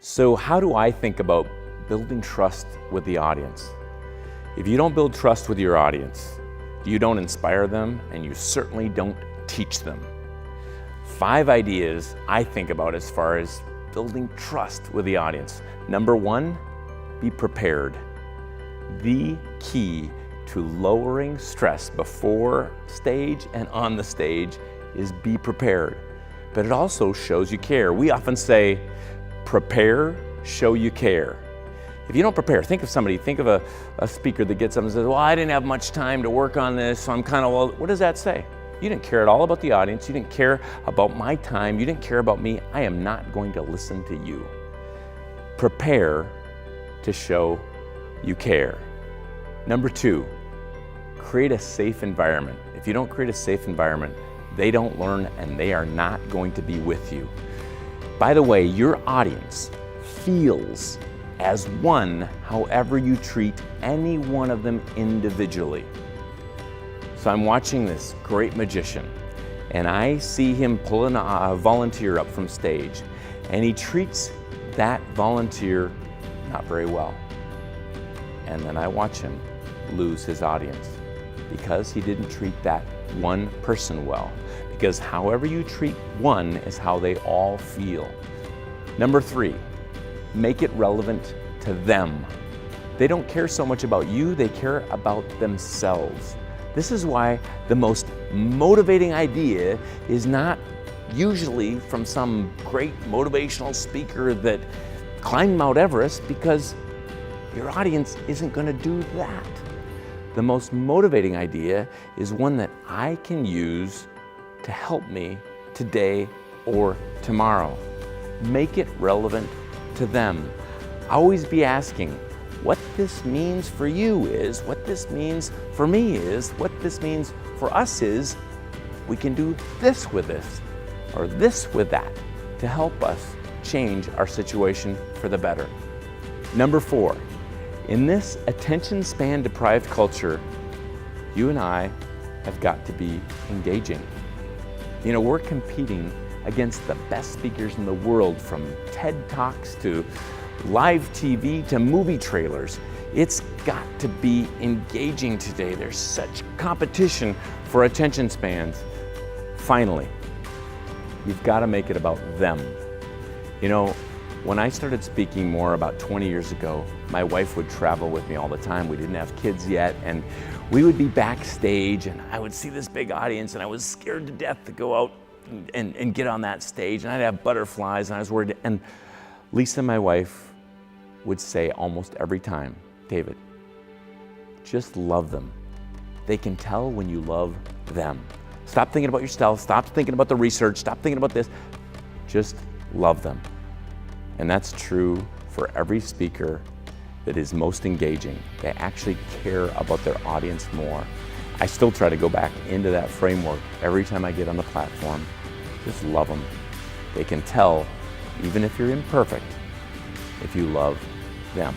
So how do I think about building trust with the audience? If you don't build trust with your audience, you don't inspire them, and you certainly don't teach them. 5 ideas I think about as far as building trust with the audience. Number 1, be prepared. The key to lowering stress before stage and on the stage is be prepared. But it also shows you care. We often say, prepare, show you care. If you don't prepare, think of a speaker that gets up and says, well, I didn't have much time to work on this, so I'm kind of, well, what does that say? You didn't care at all about the audience. You didn't care about my time. You didn't care about me. I am not going to listen to you. Prepare to show you care. Number 2, create a safe environment. If you don't create a safe environment, they don't learn and they are not going to be with you. By the way, your audience feels as one however you treat any one of them individually. So I'm watching this great magician and I see him pulling a volunteer up from stage, and he treats that volunteer not very well. And then I watch him lose his audience because he didn't treat that one person well. Because however you treat one is how they all feel. Number 3, make it relevant to them. They don't care so much about you, they care about themselves. This is why the most motivating idea is not usually from some great motivational speaker that climbed Mount Everest, because your audience isn't going to do that. The most motivating idea is one that I can use to help me today or tomorrow. Make it relevant to them. Always be asking, what this means for you is, what this means for me is, what this means for us is, we can do this with this, or this with that, to help us change our situation for the better. Number 4, in this attention span deprived culture, you and I have got to be engaging. You know, we're competing against the best speakers in the world, from TED Talks to live TV to movie trailers. It's got to be engaging today. There's such competition for attention spans. Finally, you've got to make it about them. You know, when I started speaking more about 20 years ago, my wife would travel with me all the time. We didn't have kids yet, and we would be backstage, and I would see this big audience, and I was scared to death to go out and get on that stage, and I'd have butterflies, and I was worried. And Lisa, my wife, would say almost every time, David, just love them. They can tell when you love them. Stop thinking about yourself, stop thinking about the research, stop thinking about this. Just love them. And that's true for every speaker that is most engaging. They actually care about their audience more. I still try to go back into that framework every time I get on the platform. Just love them. They can tell, even if you're imperfect, if you love them.